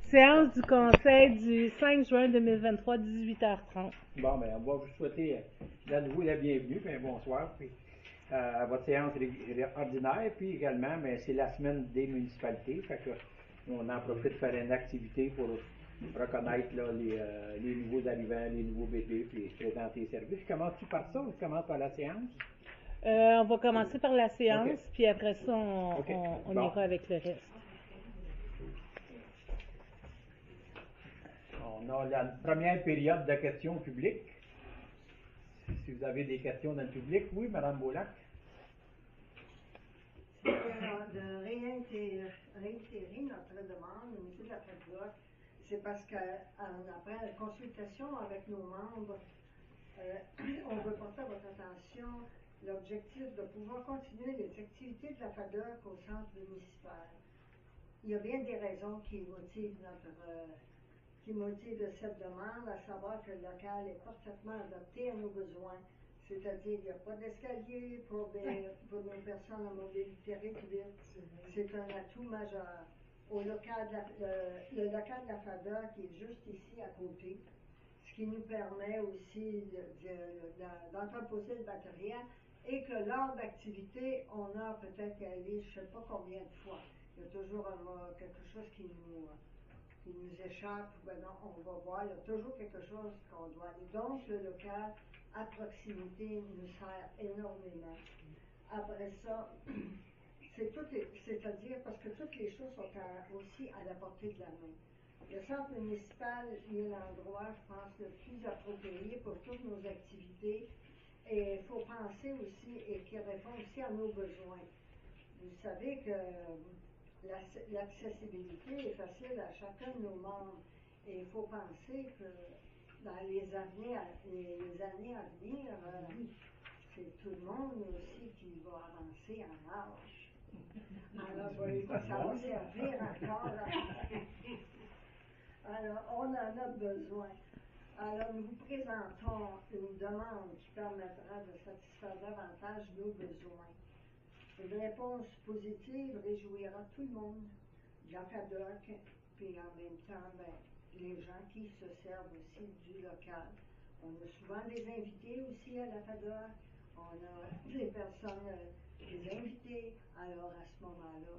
Séance du Conseil du 5 juin 2023, 18h30. Bon, ben, on va vous souhaiter à nouveau la bienvenue, puis un bonsoir, puis à votre séance ordinaire, puis également, ben, c'est la semaine des municipalités, fait que on en profite de faire une activité pour reconnaître là, les nouveaux arrivants, les nouveaux bébés, puis présenter les services. Commences-tu par ça ou tu commences par la séance? On va commencer par la séance, Ok. puis après ça, on Bon. ira avec le reste. On a la première période de questions publiques. Si vous avez des questions dans le public, oui, Mme Beaulac. De réitérer notre demande au niveau de la FEDLOC, c'est parce qu'après la consultation avec nos membres, on veut porter à votre attention l'objectif de pouvoir continuer les activités de la FADOC au centre municipal. Il y a bien des raisons qui motivent cette demande, à savoir que le local est parfaitement adapté à nos besoins. C'est-à-dire qu'il n'y a pas d'escalier pour nos personnes à mobilité réduite. C'est un atout majeur. Le local de la FADA qui est juste ici à côté, ce qui nous permet aussi d'entreposer le matériel et que lors d'activité, on a peut-être à aller, je ne sais pas combien de fois. Il y a toujours quelque chose qui nous échappe, ben non, on va voir, il y a toujours quelque chose qu'on doit aller. Donc, le local à proximité nous sert énormément. Après ça, c'est-à-dire parce que toutes les choses sont aussi à la portée de la main. Le centre municipal est l'endroit, je pense, le plus approprié pour toutes nos activités. Et il faut penser aussi, et qui répond aussi à nos besoins. Vous savez que l'accessibilité est facile à chacun de nos membres. Et il faut penser que dans les années à venir, c'est tout le monde aussi qui va avancer en âge. Alors, ça va servir encore. Alors, on en a besoin. Alors, nous vous présentons une demande qui permettra de satisfaire davantage nos besoins. Une réponse positive réjouira tout le monde, de la FADOC, puis en même temps, les gens qui se servent aussi du local. On a souvent des invités aussi à la FADOC, on a des personnes, des invités, alors à ce moment-là,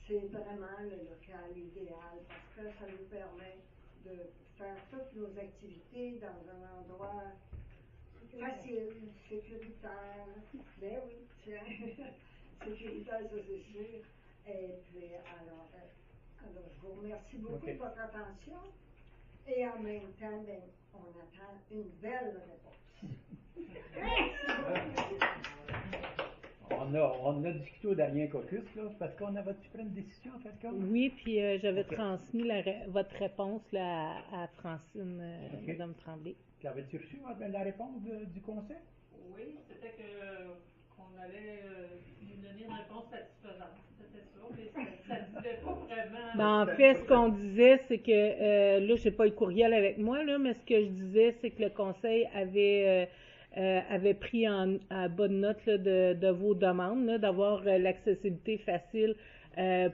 c'est vraiment le local idéal parce que ça nous permet de faire toutes nos activités dans un endroit facile, sécuritaire. Ben oui, sécuritaire, ça c'est sûr. Et puis, alors, je vous remercie beaucoup de votre attention. Et en même temps, on attend une belle réponse. On a discuté au dernier caucus, là, parce qu'on avait-tu pris une décision, en fait, comme? Oui, puis j'avais transmis votre réponse là, à Francine, Mme Tremblay. L'avais-tu reçu, la réponse du conseil? Oui, c'était qu'on allait nous donner une réponse satisfaisante. C'était ça, mais ça ne disait pas vraiment. Ben, en fait, ce qu'on disait, c'est que, là, je n'ai pas le courriel avec moi, là, mais ce que je disais, c'est que le conseil avait pris à bonne note là, de vos demandes, là, d'avoir l'accessibilité facile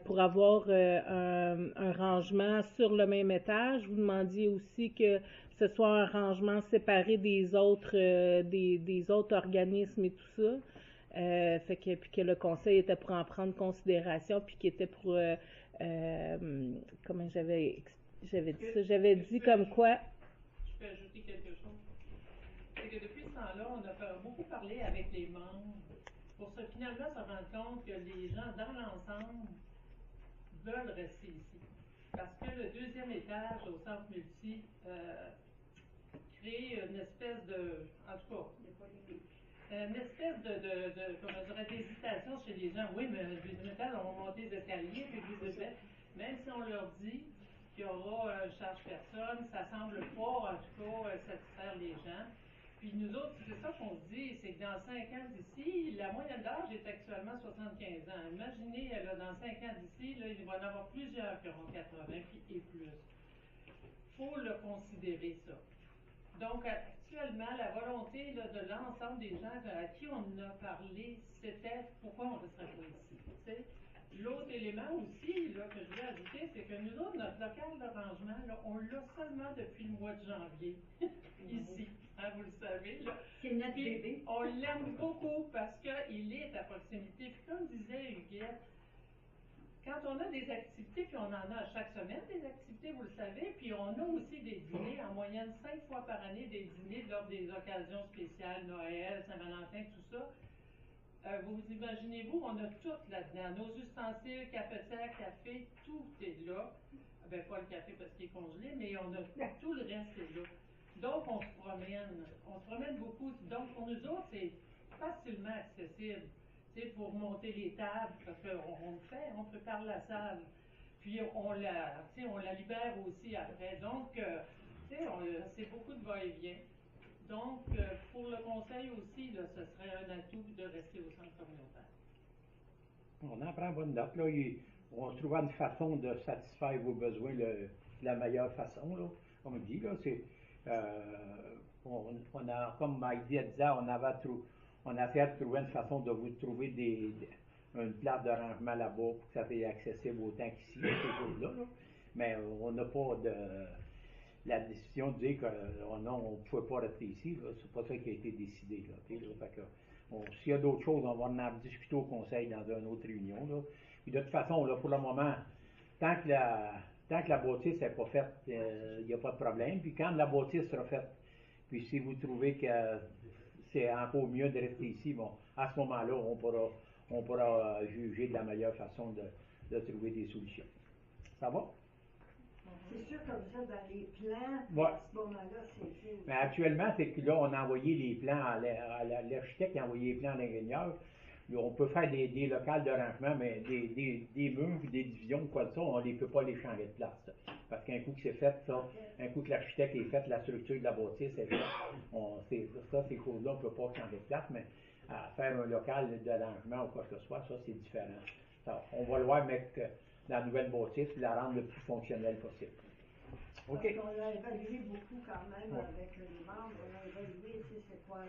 pour avoir un rangement sur le même étage. Vous demandiez aussi que ce soit un rangement séparé des autres organismes et tout ça. Puis que le conseil était pour en prendre considération, puis qu'il était pour comment j'avais dit ça? J'avais dit comme quoi. Je peux ajouter quelque chose. C'est que depuis ce temps-là, on a beaucoup parlé avec les membres pour finalement se rendre compte que les gens dans l'ensemble veulent rester ici. Parce que le deuxième étage au centre multi crée une espèce de. En tout cas, une espèce comment dirais, d'hésitation chez les gens. Oui, mais le deuxième étage, on va monter les escaliers, puis même si on leur dit qu'il y aura une charge personne, ça semble pas, en tout cas, satisfaire les gens. Puis nous autres, c'est ça qu'on se dit, c'est que dans 5 ans d'ici, la moyenne d'âge est actuellement 75 ans. Imaginez, là, dans 5 ans d'ici, là, il va y en avoir plusieurs qui auront 80 et plus. Il faut le considérer, ça. Donc, actuellement, la volonté là, de l'ensemble des gens à qui on a parlé, c'était pourquoi on ne resterait pas ici. T'sais? L'autre élément aussi là, que je voulais ajouter, c'est que nous autres, notre local de rangement, là, on l'a seulement depuis le mois de janvier, ici, hein, vous le savez. Là. C'est notre Puis, bébé. on l'aime beaucoup parce qu'il est à proximité. Puis comme disait Huguette, quand on a des activités, puis on en a à chaque semaine des activités, vous le savez, puis on a aussi des dîners, en moyenne 5 fois par année, des dîners lors des occasions spéciales, Noël, Saint-Valentin, tout ça. Vous imaginez-vous, on a tout là-dedans. Nos ustensiles, cafetière, café, tout est là. Ben, pas le café parce qu'il est congelé, mais on a tout le reste est là. Donc, on se promène. On se promène beaucoup. Donc, pour nous autres, c'est facilement accessible. Tu sais, pour monter les tables, parce qu'on le fait, on prépare la salle. Puis, on la libère aussi après. Donc, tu sais, c'est beaucoup de va-et-vient. Donc, pour le conseil aussi, là, ce serait un atout de rester au centre communautaire. On en prend bonne note. Là. On se trouvera une façon de satisfaire vos besoins de la meilleure façon. Là. Comme on dit, là, c'est, on a, comme Mike disait, on a essayé de trouver une façon de vous trouver une place de rangement là-bas pour que ça soit accessible autant qu'ici, ces choses-là. Là. Mais on n'a pas la décision de dire que non, on ne pouvait pas rester ici. C'est pas ça qui a été décidé. Là, fait que, s'il y a d'autres choses, on va en discuter au conseil dans une autre réunion. Là. Puis de toute façon, là, pour le moment, tant que la bâtisse n'est pas faite, il n'y a pas de problème. Puis quand la bâtisse sera faite, puis si vous trouvez que c'est encore mieux de rester ici, bon, à ce moment-là, on pourra juger de la meilleure façon de trouver des solutions. Ça va? C'est sûr, comme ça, dans les plans, ouais. à ce moment-là, c'est... Mais actuellement, c'est que là, on a envoyé les plans à l'architecte qui a envoyé les plans à l'ingénieur. On peut faire des locales de rangement, mais des murs, des divisions, quoi de ça, on ne peut pas les changer de place. Ça. Parce qu'un coup que c'est fait, ça, un coup que l'architecte est fait, la structure de la bâtisse est faite, ces choses-là, on ne peut pas changer de place, mais faire un local de rangement ou quoi que ce soit, ça, c'est différent. Ça, on va le voir mettre la nouvelle bâtisse et la rendre le plus fonctionnelle possible. Parce OK. qu'on l'a évalué beaucoup quand même avec les membres. On a évalué, c'est quoi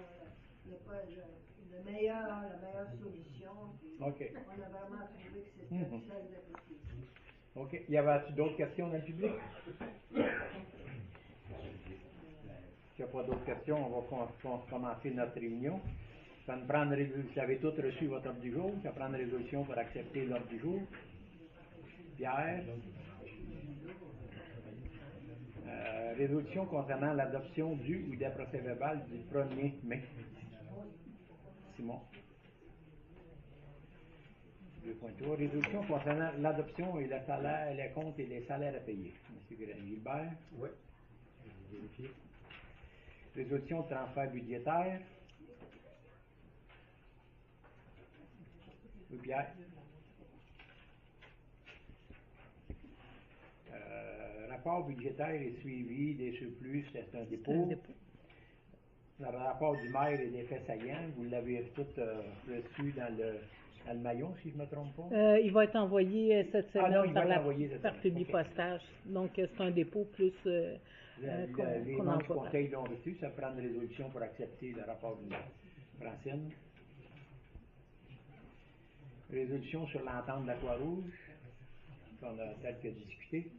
la meilleure solution. OK. On a vraiment trouvé que c'était celle de la possible. OK. Y avait-tu d'autres questions dans le public? S'il n'y a pas d'autres questions, on va commencer notre réunion. Vous avez tous reçu votre ordre du jour. Ça prend une résolution pour accepter l'ordre du jour. Pierre. Résolution concernant l'adoption du ou des procès-verbal du 1er mai. Simon. 2.3. Résolution concernant l'adoption et le salaire, les comptes et les salaires à payer. M. Gilbert. Oui. Je vais vérifier. Résolution de transfert budgétaire. Oui, Pierre. Rapport budgétaire et suivi des surplus, c'est un dépôt. Le rapport du maire et des faits saillants, vous l'avez tout reçu dans le maillon, si je ne me trompe pas? Il va être envoyé cette semaine par Publipostage. Okay. Donc, c'est un dépôt plus les membres du conseil l'ont reçu. Ça prend une résolution pour accepter le rapport du maire. Francine. Résolution sur l'entente de la Croix-Rouge, qu'on a tel que discuté.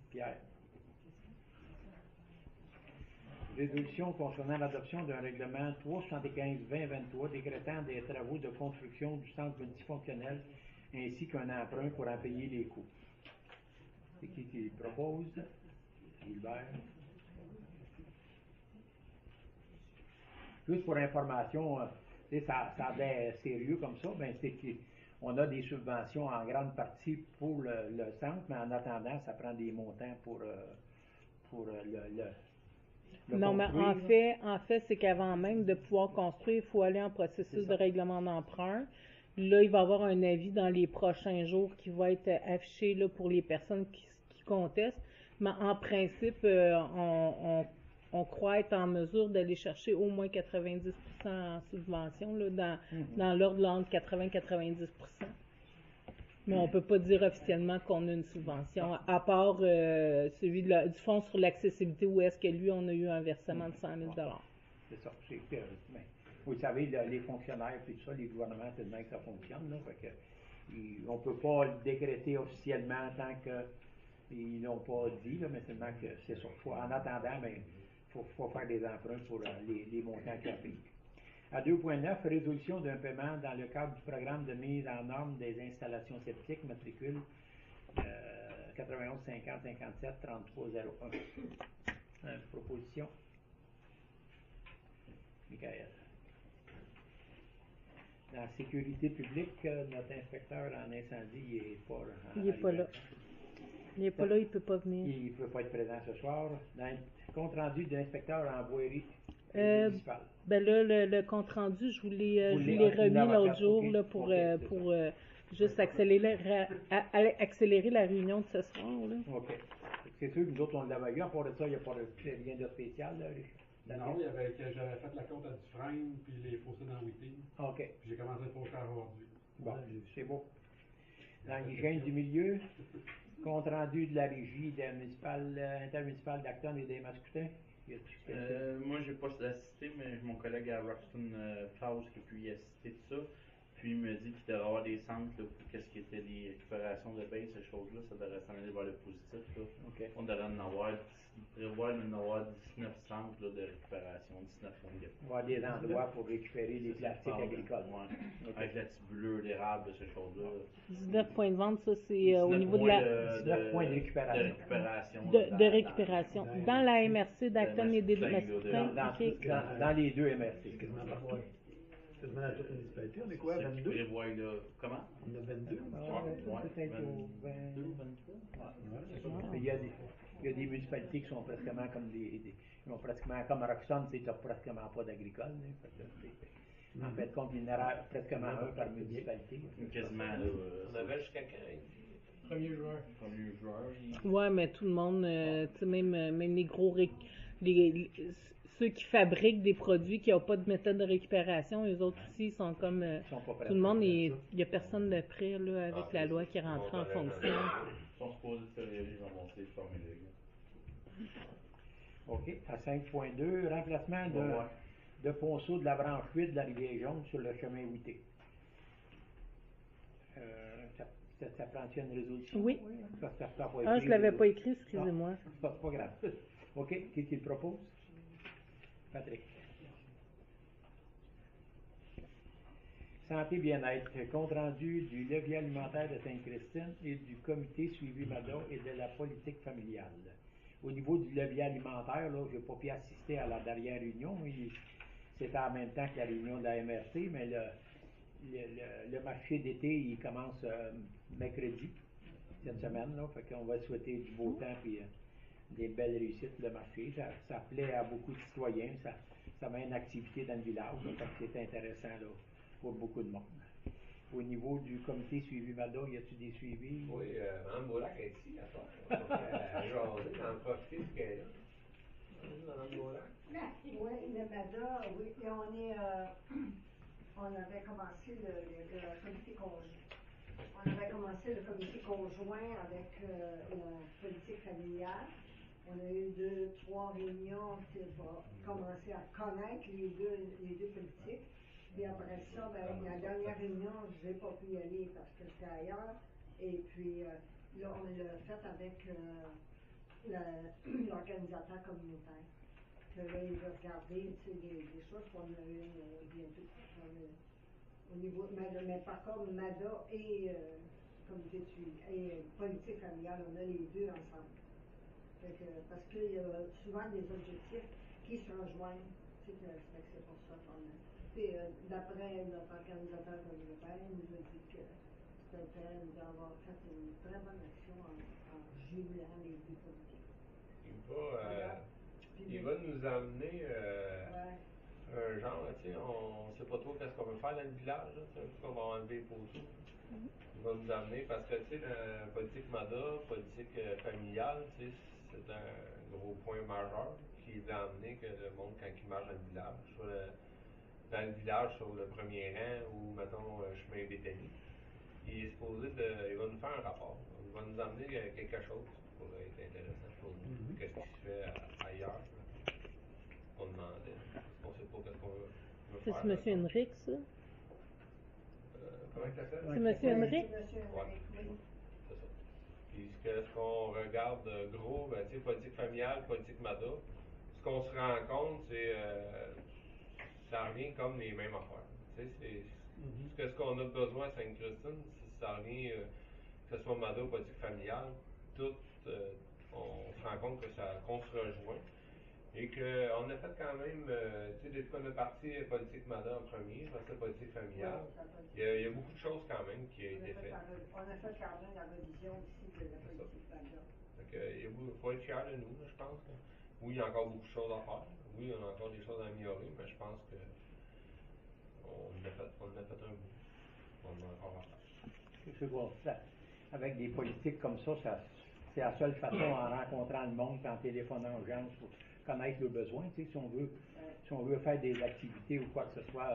Pierre. Résolution concernant l'adoption d'un règlement 375-2023 décrétant des travaux de construction du centre multifonctionnel ainsi qu'un emprunt pour en payer les coûts. C'est qui propose? Gilbert. Juste pour information, ça a l'air sérieux comme ça, ben c'est qu'on a des subventions en grande partie pour le centre, mais en attendant, ça prend des montants pour le non, construire. mais en fait, c'est qu'avant même de pouvoir construire, il faut aller en processus de règlement d'emprunt. Là, il va y avoir un avis dans les prochains jours qui va être affiché là, pour les personnes qui contestent. Mais en principe, on croit être en mesure d'aller chercher au moins 90% en subvention, là, dans l'ordre entre 80 et 90%. Mais on ne peut pas dire officiellement qu'on a une subvention, à part celui du Fonds sur l'accessibilité, où est-ce que lui, on a eu un versement de 100 000 $. C'est ça. Vous savez, les fonctionnaires, puis tout ça, les gouvernements, c'est de même que ça fonctionne. Là, fait que, On ne peut pas le décréter officiellement tant qu'ils n'ont pas dit, là, mais seulement que c'est sur foi. En attendant, il faut faire des emprunts pour les montants qu'ils ont payés. À 2.9, résolution d'un paiement dans le cadre du programme de mise en norme des installations septiques, matricule 91 50 57 33 01. Proposition. Michael. Dans la sécurité publique, notre inspecteur en incendie, il n'est pas là. Il n'est pas là. Il n'est pas là, il ne peut pas venir. Il ne peut pas être présent ce soir. Dans le compte rendu de l'inspecteur en voirie municipale. Ben là, le compte rendu, je vous l'ai remis l'autre jour là, pour juste accélérer la réunion de ce soir. Là. OK. C'est sûr que nous autres, on l'avait eu. À part de ça, il n'y a pas rien de spécial. Là, non, j'avais fait la compte à Dufresne puis les fossés dans Witty. OK. Puis j'ai commencé le poster aujourd'hui. Bon, c'est beau. Dans l'hygiène du milieu, compte rendu de la régie intermunicipale d'Acton et des Mascoutins. Moi, j'ai pas assisté, mais mon collègue à Roxton Faust qui a pu y assister de ça. Puis il me dit qu'il devrait y avoir des centres là, pour qu'est-ce qui était les récupérations de base, ces choses-là, ça devrait s'en aller vers le positif. Là. Okay. On devrait en avoir, il prévoit d'en avoir 19 centres là, de récupération, 19 points de il va y avoir des endroits pour récupérer les plastiques agricoles. Ouais. Okay. Avec la tibulure d'érable, ces choses-là. 19 points de vente, ça c'est au niveau de la... 19 points de récupération. De récupération. Dans la MRC d'Acton et des Mascoutins. Dans les deux MRC. C'est dans toute municipalité, on est quoi, 22? Comment? On a 22? Peut-être 22, 23. Il y a des municipalités qui sont pratiquement comme comme Roxton, tu n'as pratiquement pas d'agricole. En fait, compte, il y en aura pratiquement un par municipalité. Quasiment, on avait jusqu'à quand? 1er juin. 1er juin. Ouais, mais tout le monde, tu sais, même les gros... ceux qui fabriquent des produits qui n'ont pas de méthode de récupération, eux autres aussi sont comme tout le monde, il n'y a personne de prêt là, avec la loi qui est rentrée en fonction. Ils sont supposés de faire les remonter les formules. OK. À 5.2, remplacement de ponceau de la branche 8 de la rivière Jaune sur le chemin Witté. Ça prend-tu une résolution? Oui. Ça pas écrit, je ne l'avais pas écrit, excusez-moi. C'est pas grave. OK. Qui le propose? Patrick. Santé bien-être, compte rendu du levier alimentaire de Sainte-Christine et du comité suivi MADA et de la politique familiale. Au niveau du levier alimentaire, là, je n'ai pas pu assister à la dernière réunion. C'était en même temps que la réunion de la MRC, mais le marché d'été, il commence mercredi, cette semaine. Là, fait qu'on va souhaiter du beau temps et des belles réussites, le marché. Ça plaît à beaucoup de citoyens. Ça met une activité dans le village. Là, c'est intéressant là, pour beaucoup de monde. Au niveau du comité suivi MADA, y a-t-il des suivis? Oui, Mme Boulac est ici, à soir. On en profite qu'elle est là. Mme Boulac. Oui, le MADA, oui, et on avait commencé le comité conjoint. On avait commencé le comité conjoint avec la politique familiale. On a eu 2-3 réunions pour commencer à connaître les deux politiques. Puis après ça, la dernière réunion, je n'ai pas pu y aller parce que j'étais ailleurs. Et puis là, on l'a fait avec l'organisateur communautaire. Que là, il veut regarder des choses qu'on a eu bientôt. Au niveau, mais par contre, MADA et comité et politique familiale, on a les deux ensemble. Parce qu'il y a souvent des objectifs qui se rejoignent. C'est pour ça qu'on a. Puis, d'après notre organisateur communautaire, il nous a dit que nous avons fait une très bonne action en jumelant les deux politiques. Il va nous amener un genre, tu sais, on ne sait pas trop qu'est-ce qu'on veut faire dans le village, on va enlever les poteaux. Il va nous amener, parce que, tu sais, la politique MADA, politique familiale, tu sais, c'est un gros point majeur qui veut amener que le monde, quand il marche dans le village, soit dans le village sur le premier rang ou, mettons, chemin Béthanie, il est supposé il va nous faire un rapport. Il va nous amener quelque chose qui pourrait être intéressant pour nous. Qu'est-ce qui se fait ailleurs? On demandait. On ne sait pas qu'est-ce qu'on veut faire. C'est M. Henrik, ça? comment il s'appelle? C'est Monsieur Henry? Monsieur Ouais. Henry, oui. C'est ça. Puis ce qu'on regarde gros, ben, tu sais, politique familiale, politique MADA, ce qu'on se rend compte, c'est ça revient comme les mêmes affaires. Tu sais, ce qu'on a besoin à Sainte-Christine, ça revient, que ce soit MADA ou politique familiale, tout, on se rend compte qu'on se rejoint. Et qu'on a fait quand même, tu sais, depuis qu'on a parti politique MADA en premier, après ça politique familiale, il y a beaucoup de choses quand même qui ont été faites. On a fait quand même la révision aussi de la politique MADA. Il faut être fier de nous, là, je pense. Là. Oui, il y a encore beaucoup de choses à faire. Oui, on a encore des choses à améliorer, mais je pense que on a fait un bout. On a encore à faire. C'est bon, avec des politiques comme ça, c'est la seule façon en rencontrant le monde, en téléphonant aux gens, pour connaître leurs besoins. Tu sais, si on veut faire des activités ou quoi que ce soit,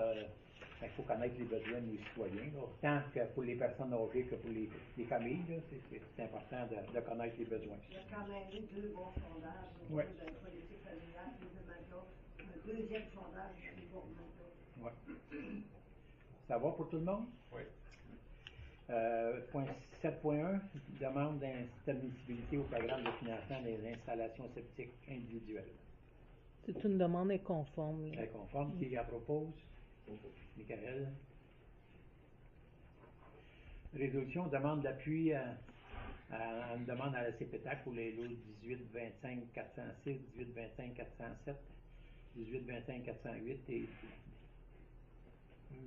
il faut connaître les besoins de nos citoyens. Là. Tant que pour les personnes âgées que pour les familles, là, c'est important de connaître les besoins. Il y a quand même eu 2 bons sondages au niveau de la politique familiale et de MADA. Un deuxième sondage au niveau de MADA. Ouais. Ça va pour tout le monde? Oui. Point 7.1, demande d'instabilité au programme de financement des installations sceptiques individuelles. C'est une demande inconforme. Là. Très conforme. Qui la propose? Michael. Résolution demande d'appui à une demande à la CPTAC pour les lots 18-25-406, 18-25-407, 18-25-408 et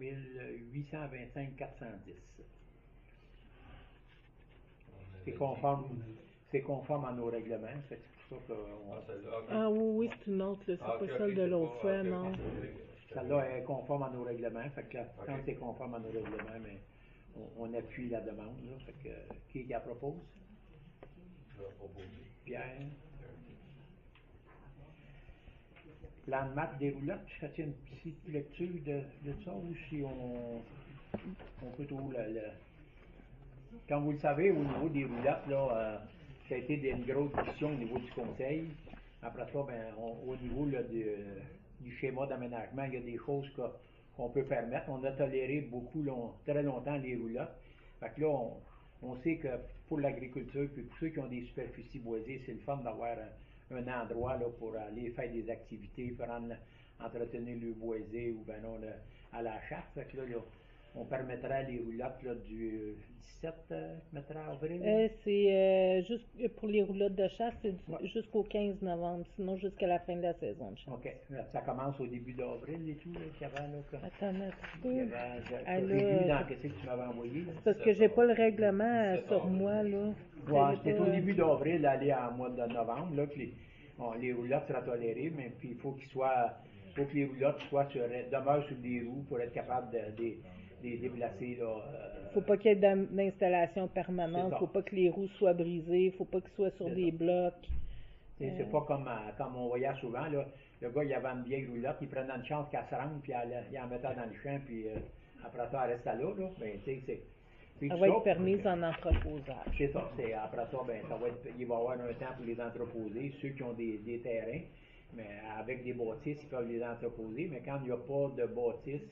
1825-410. C'est conforme à nos règlements. C'est pour ça qu'on... Ah oui, c'est une autre, là. C'est pas celle de l'autre fois, non. Celle-là est conforme à nos règlements. Fait que là, quand c'est conforme à nos règlements, mais on appuie la demande. Là. Fait que, qui la propose? Je vais proposer. Pierre. Plan de match des roulottes, fais-tu une petite lecture de ça ou si on peut trouver Comme vous le savez, au niveau des roulottes, là, ça a été une grosse discussion au niveau du conseil. Après ça, ben, au niveau là, du schéma d'aménagement, il y a des choses qu'on peut permettre. On a toléré beaucoup, très longtemps, les roulottes. Fait que là, on sait que pour l'agriculture, puis pour ceux qui ont des superficies boisées, c'est le fun d'avoir un endroit là, pour aller faire des activités, pour entretenir le boisé ou ben non, à la chasse. Fait que là, on permettra les roulottes là, du 17 avril. C'est juste pour les roulottes de chasse, c'est jusqu'au 15 novembre, sinon jusqu'à la fin de la saison de chasse. OK. Ça commence au début d'avril et tout, là, qu'il y avait, là, Attends un peu. J'ai vu dans qu'est-ce que tu m'avais envoyé. Là. C'est parce que j'ai pas le règlement sur moi, là. Ouais, c'était au début d'avril, aller en mois de novembre, là, que les roulottes seraient tolérées, mais puis il faut que les roulottes demeurent sur des roues pour être capable de déplacer, là. Faut pas qu'il y ait d'installation permanente, faut pas que les roues soient brisées, faut pas qu'ils soient sur des blocs. C'est pas comme on voyait souvent, là, le gars, il avait une vieille roulotte, il prenait une chance qu'elle se rende, puis il en mettait dans le champ, puis après ça, elle restait là, ben, tu sais, elle va être permise en entreposage. C'est ça, après ça, ben, il va y avoir un temps pour les entreposer, ceux qui ont des terrains, mais avec des bâtisses, ils peuvent les entreposer, mais quand il n'y a pas de bâtisse,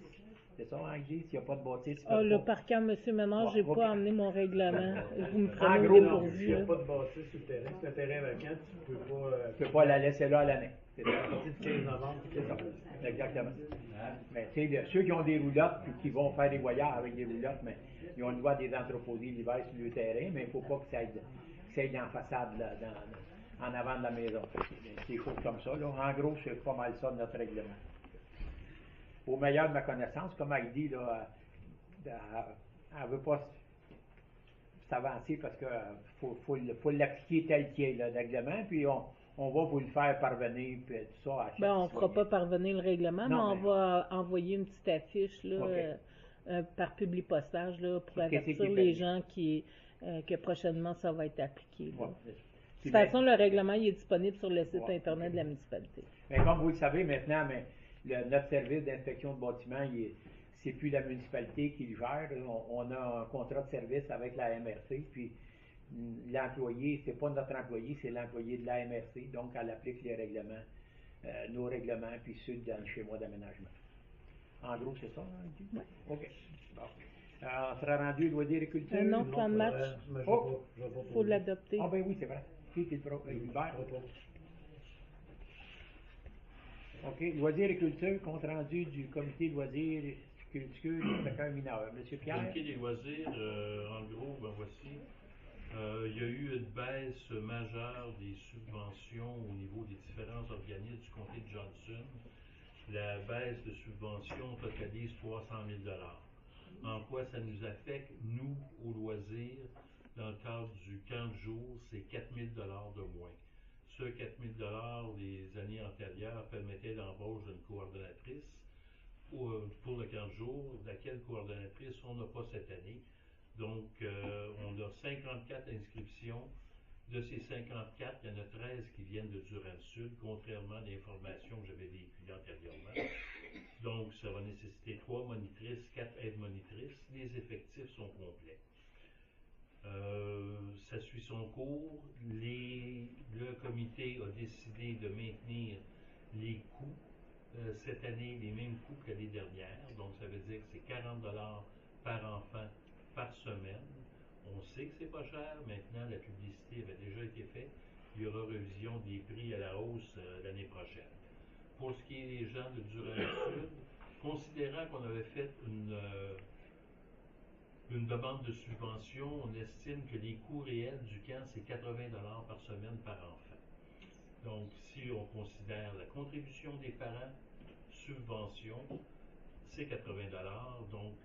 c'est ça, hein, Guy? S'il n'y a pas de bâtisse, par contre, monsieur Ménard, j'ai pas amené mon règlement. Vous me prenez en au gros, dépourvu. S'il n'y a pas de bâtisse sur le terrain, c'est un terrain vacant, tu peux pas la laisser là à l'année. C'est à partir du 15 novembre. C'est ça, exactement. Mais tu sais, ceux qui ont des roulottes puis qui vont faire des voyages avec des roulottes, mais ils ont le droit de les entreposer l'hiver sur le terrain, mais il ne faut pas que ça aille dans la façade, là, en avant de la maison. C'est des choses comme ça. Là. En gros, c'est pas mal ça notre règlement. Au meilleur de ma connaissance, comme elle dit, là, elle ne veut pas s'avancer parce qu'il faut l'appliquer tel qu'il est, le règlement, puis on va vous le faire parvenir, puis tout ça. On ne fera pas parvenir le règlement, mais on va envoyer une petite affiche là, par publipostage là, pour avertir les gens que prochainement ça va être appliqué. Là. De toute façon, le règlement il est disponible sur le site Internet de la municipalité. Mais comme vous le savez maintenant, notre service d'inspection de bâtiment, c'est plus la municipalité qui le gère. On a un contrat de service avec la MRC, puis l'employé, c'est pas notre employé, c'est l'employé de la MRC, donc elle applique les règlements, nos règlements, puis ceux dans le schéma d'aménagement. En gros, c'est ça, hein, Guy? Oui. OK. Bon. On sera rendu loisirs et culture. Un autre plan de match. Mais Oh! je vais pas Faut l'adopter. Ah ben oui, c'est vrai. Qui est le pro? Hubert. OK. Loisirs et culture, compte rendu du comité loisirs et culture du soccer mineur. Monsieur Pierre? Comité des loisirs, en gros, ben voici. Il y a eu une baisse majeure des subventions au niveau des différents organismes du comté de Johnson. La baisse de subventions totalise 300 000 $. En quoi ça nous affecte, nous, au loisir, dans le cadre du camp de jour, c'est 4 000 $ de moins. Ce 4 000 $ les années antérieures permettaient l'embauche d'une coordonnatrice pour le camp de jour, laquelle coordonnatrice on n'a pas cette année. Donc, on a 54 inscriptions. De ces 54, il y en a 13 qui viennent de Durham-Sud, contrairement à l'information que j'avais véhiculée antérieurement. Donc, ça va nécessiter 3 monitrices, 4 aides-monitrices. Les effectifs sont complets. Ça suit son cours. Le comité a décidé de maintenir les coûts. Cette année, les mêmes coûts que l'année dernière. Donc, ça veut dire que c'est 40 $ par enfant par semaine. On sait que c'est pas cher. Maintenant, la publicité avait déjà été faite. Il y aura révision des prix à la hausse l'année prochaine. Pour ce qui est des gens de Durham-Sud, considérant qu'on avait fait une demande de subvention, on estime que les coûts réels du camp, c'est 80 $ par semaine par enfant. Donc, si on considère la contribution des parents, subvention, c'est 80 $. Donc,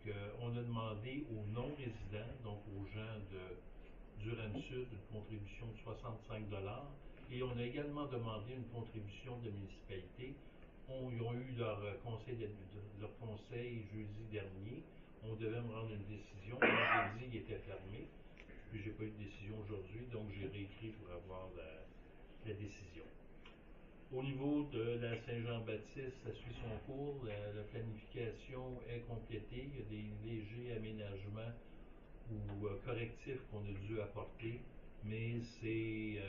on a demandé aux non-résidents, donc aux gens de Durham-Sud, une contribution de 65 $. Et on a également demandé une contribution de municipalité. Ils ont eu leur conseil jeudi dernier. On devait me rendre une décision. Jeudi, il était fermé. Puis, j'ai pas eu de décision aujourd'hui, donc j'ai réécrit pour avoir la décision. Au niveau de la Saint-Jean-Baptiste, ça suit son cours. La planification est complétée. Il y a des légers aménagements ou correctifs qu'on a dû apporter, mais c'est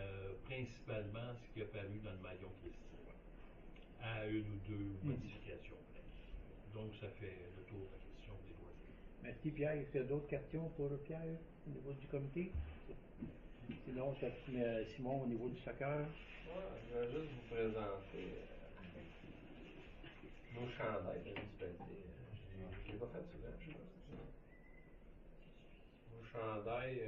principalement ce qui a paru dans le maillon christien, à une ou deux modifications près. Donc, ça fait le tour de la question des loisirs. Merci Pierre. Est-ce qu'il y a d'autres questions pour Pierre au niveau du comité? Sinon, Simon au niveau du soccer. Ouais, je vais juste vous présenter nos chandails de municipalité. Je l'ai pas fait souvent, je pense. Nos chandails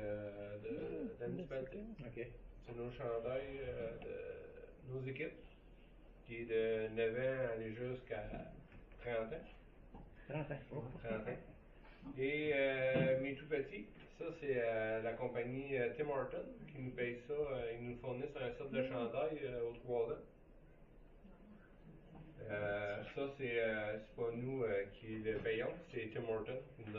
de la municipalité. OK. C'est nos chandails de nos équipes, qui est de 9 ans aller jusqu'à 30 ans. 30 ans. 30 ans. Et mes tout petits, ça c'est la compagnie Tim Horton qui nous paye ça. Ils nous fournissent un set de chandail aux 3 ans. Ça c'est pas nous qui le payons, c'est Tim Horton qui nous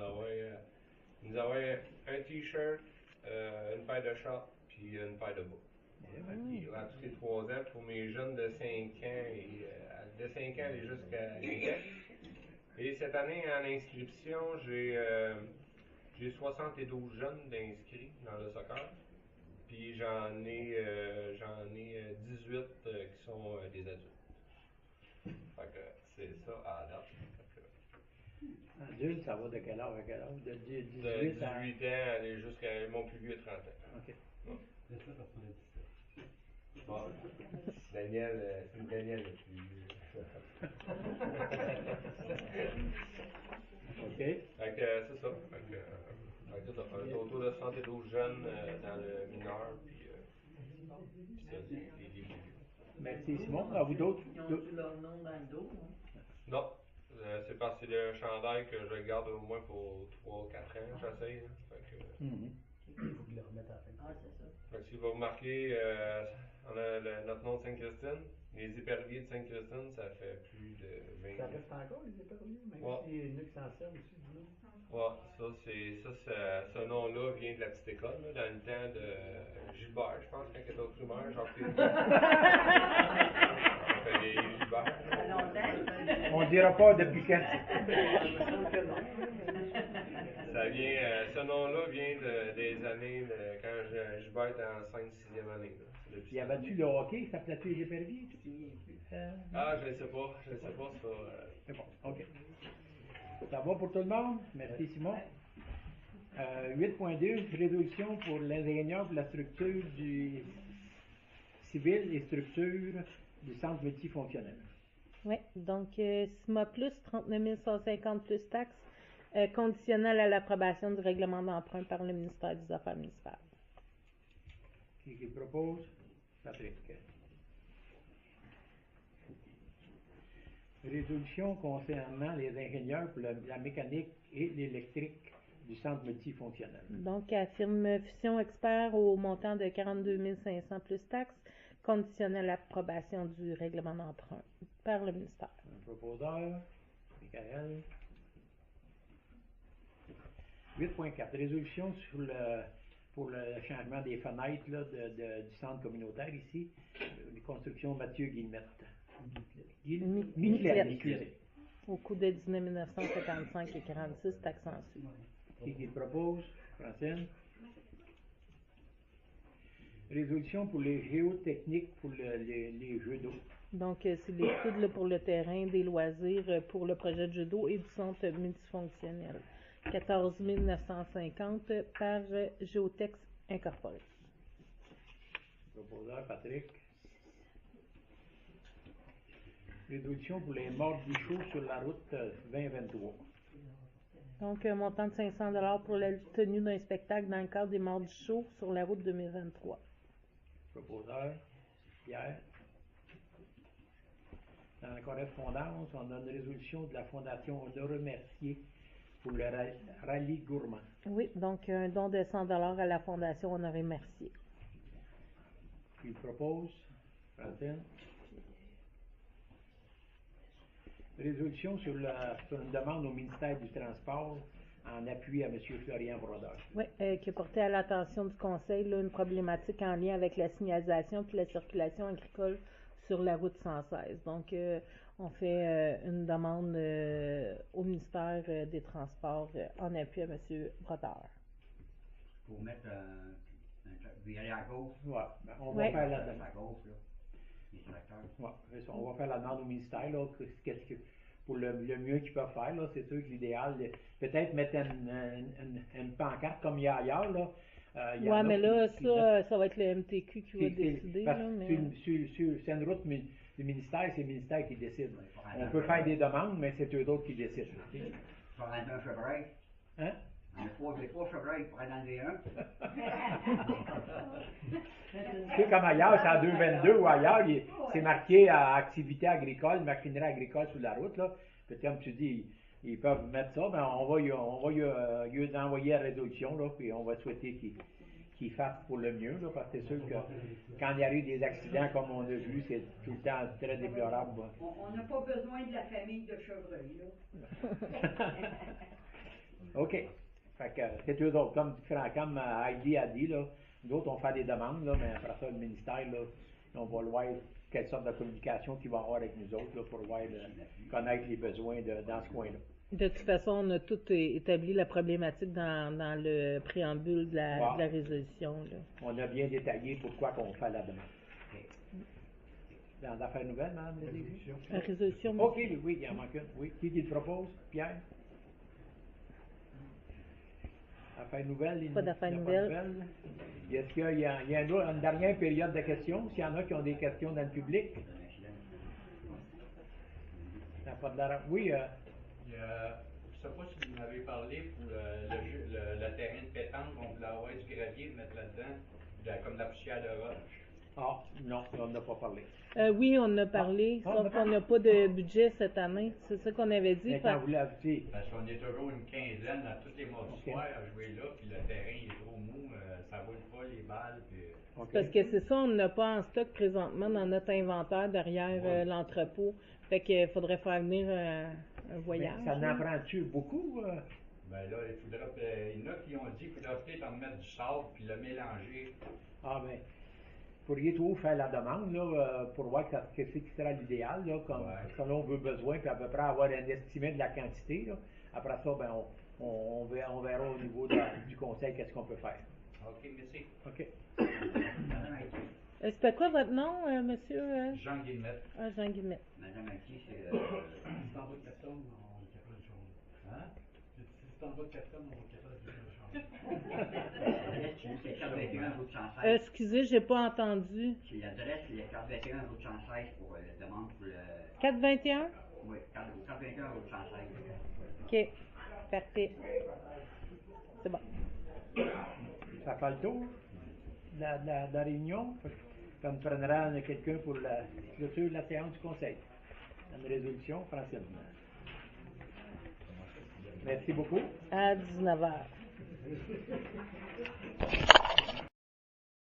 envoie un t-shirt, une paire de shorts puis une paire de bas. Puis, à tous les 3 ans pour mes jeunes de 5 ans et de 5 ans aller jusqu'à 8 ans. Et cette année, en inscription, j'ai 72 jeunes d'inscrits dans le soccer. Puis j'en ai 18 qui sont des adultes. Fait que c'est ça à date. Adulte, ça va de quel âge à quel âge? De 18 De 18 ans aller jusqu'à mon plus vieux 30 ans. OK. C'est ça, parce qu'on est 17. Bon, Daniel, c'est Daniel le plus vieux. OK. Fait que c'est ça. Fait que c'est ça. Un total de 72 jeunes dans le mineur, puis ça, les plus vieux. Merci Simon. À vous d'autres? Ils ont-tu leur nom dans le dos? Hein? Non. C'est parce que c'est le chandail que je garde au moins pour 3-4 ans, j'essaye. Fait que, Il faut qu'il le remette à la fin. Ah, c'est ça. fait que si vous remarquez, on a notre nom de Sainte-Christine. Les éperviers de Sainte-Christine, ça fait plus de 20 Ça ans. reste encore les éperviers, même Ouais. s'il y en a qui s'en servent aussi du nom. Ouais, ce nom-là vient de la petite école, là, dans le temps de Gilbert, je pense, quand il était au primaire, genre Gilbert. Ça fait longtemps. On dira pas depuis quand. Ça vient, ce nom-là vient des années quand Gilbert était en 5-6e année. Là. Puis y avait-tu le hockey, ça s'appelait les éperviers? Ah, je ne sais pas, ça. C'est bon, OK. Ça va pour tout le monde? Merci Simon. 8.2, résolution pour l'ingénieur pour la structure du civil et structure du centre multifonctionnel. Oui, donc CIMA plus 39 150 plus taxes, conditionnel à l'approbation du règlement d'emprunt par le ministère des Affaires municipales. Qui le propose? Patrick. Résolution concernant les ingénieurs pour la mécanique et l'électrique du centre multifonctionnel. Donc, affirme fusion expert au montant de 42 500 plus taxes, conditionnel à l'approbation du règlement d'emprunt par le ministère. Un proposeur, Michael. 8.4, résolution pour le changement des fenêtres là, du centre communautaire ici, les constructions Mathieu Guillemette. Michelet, excusez. Au coût de 19 955 et 46 taxes en su. Qui le propose? Francine. Résolution pour les géotechniques pour les jeux d'eau. Donc, c'est l'étude là, pour le terrain des loisirs pour le projet de jeux d'eau et du centre multifonctionnel. 14 950 par Géotex Incorporé. Proposeur Patrick. Résolution pour les morts du chaud sur la route 2023. Donc, un montant de 500 $ pour la tenue d'un spectacle dans le cadre des morts du chaud sur la route 2023. Proposeur Pierre. Dans la correspondance, on a une résolution de la Fondation On a remercié pour le rallye gourmand. Oui, donc un don de 100 $ à la Fondation Honoré Mercier. Qui propose? Francine. Résolution sur une demande au ministère du Transport en appui à M. Florian Brodeur. Oui, qui a porté à l'attention du Conseil là, une problématique en lien avec la signalisation et la circulation agricole sur la route 116. Donc, on fait une demande au ministère des Transports en appui à M. Brodeur. Pour mettre vous aller à gauche. Ouais, ben, on va faire la demande. À gauche, là. Les tracteurs. Ouais, on va faire la demande au ministère, là, pour le mieux qu'ils peuvent faire, là, c'est sûr que l'idéal, peut-être mettre une pancarte comme il y a ailleurs, là. Ouais, mais là, ça va être le MTQ qui va décider. Parce là, que mais... c'est une route du ministère, c'est le ministère qui décide. On peut faire des demandes, mais c'est eux autres qui décident. Pour aller un chevreuil. Hein? Les trois chevreuils pour aller enlever un. Tu sais, comme ailleurs, c'est en 222 ou ailleurs, c'est marqué à activité agricole, machinerie agricole sur la route, là. Puis comme tu dis, ils peuvent mettre ça, ben on va lui envoyer la résolution, là, puis on va souhaiter qu'ils fassent pour le mieux, là, parce que c'est sûr que quand il y arrive des accidents comme on a vu, c'est tout le temps très déplorable. On n'a pas besoin de la famille de chevreuil, là. OK. Fait que c'est eux autres, comme Heidi a dit, là, nous autres, on fait des demandes, là, mais après ça, le ministère, là, on va voir quelle sorte de communication qu'il va avoir avec nous autres, là, pour voir, connaître les besoins dans ce coin-là. De toute façon, on a tout établi la problématique dans le préambule de la résolution. Là. On a bien détaillé pourquoi qu'on fait la demande. Dans l'affaire nouvelle, Mme Lévy? La résolution. OK, oui, il en manque une. Oui. Qui le propose? Pierre? Affaires nouvelles? Pas d'affaires nouvelles. Est-ce qu'il y a une dernière période de questions? S'il y en a qui ont des questions dans le public? Ça n'a pas de l'air. Oui. Je ne sais pas si vous m'avez parlé pour le terrain de pétanque, on voulait avoir du gravier, de mettre là-dedans, comme de la poussière de roche. Ah, non, on n'a pas parlé. Oui, on en a parlé, sauf qu'on n'a pas de budget cette année. C'est ça qu'on avait dit. Mais quand vous l'avez dit. Parce qu'on est toujours une quinzaine à tous les mardis soirs à jouer là, puis le terrain il est trop mou, ça ne roule pas les balles. Puis... Parce que c'est ça, on n'a pas en stock présentement dans notre inventaire derrière l'entrepôt. Fait qu'il faudrait faire venir un voyage. Mais ça n'en prend-tu beaucoup? Ben là, il y en a qui ont dit qu'il faudrait peut-être en mettre du sable puis le mélanger. Ah ben, pourriez toujours faire la demande là, pour voir ce qui sera l'idéal, là, comme selon on veut besoin, puis à peu près avoir un estimé de la quantité. Là. Après ça, ben, on verra au niveau du conseil qu'est-ce qu'on peut faire. OK, merci. OK. C'était quoi votre nom, monsieur? Jean Guillemette. Ah, Jean Guillemette. Madame Aki, c'est... C'est en bas de 4 tonnes, on est capable de changer. Hein? C'est en bas de 4 tonnes, on est capable de changer. L'adresse, c'est 421 route 116. Excusez, j'ai pas entendu. C'est l'adresse, c'est 421 route 116 pour la demande pour le. 421? Oui, 421 route 116. OK. Parfait. C'est bon. Ça fait le tour de la réunion. Ça nous prendra quelqu'un pour la clôture de la séance du conseil. Une résolution, Francine. Merci beaucoup. À 19h.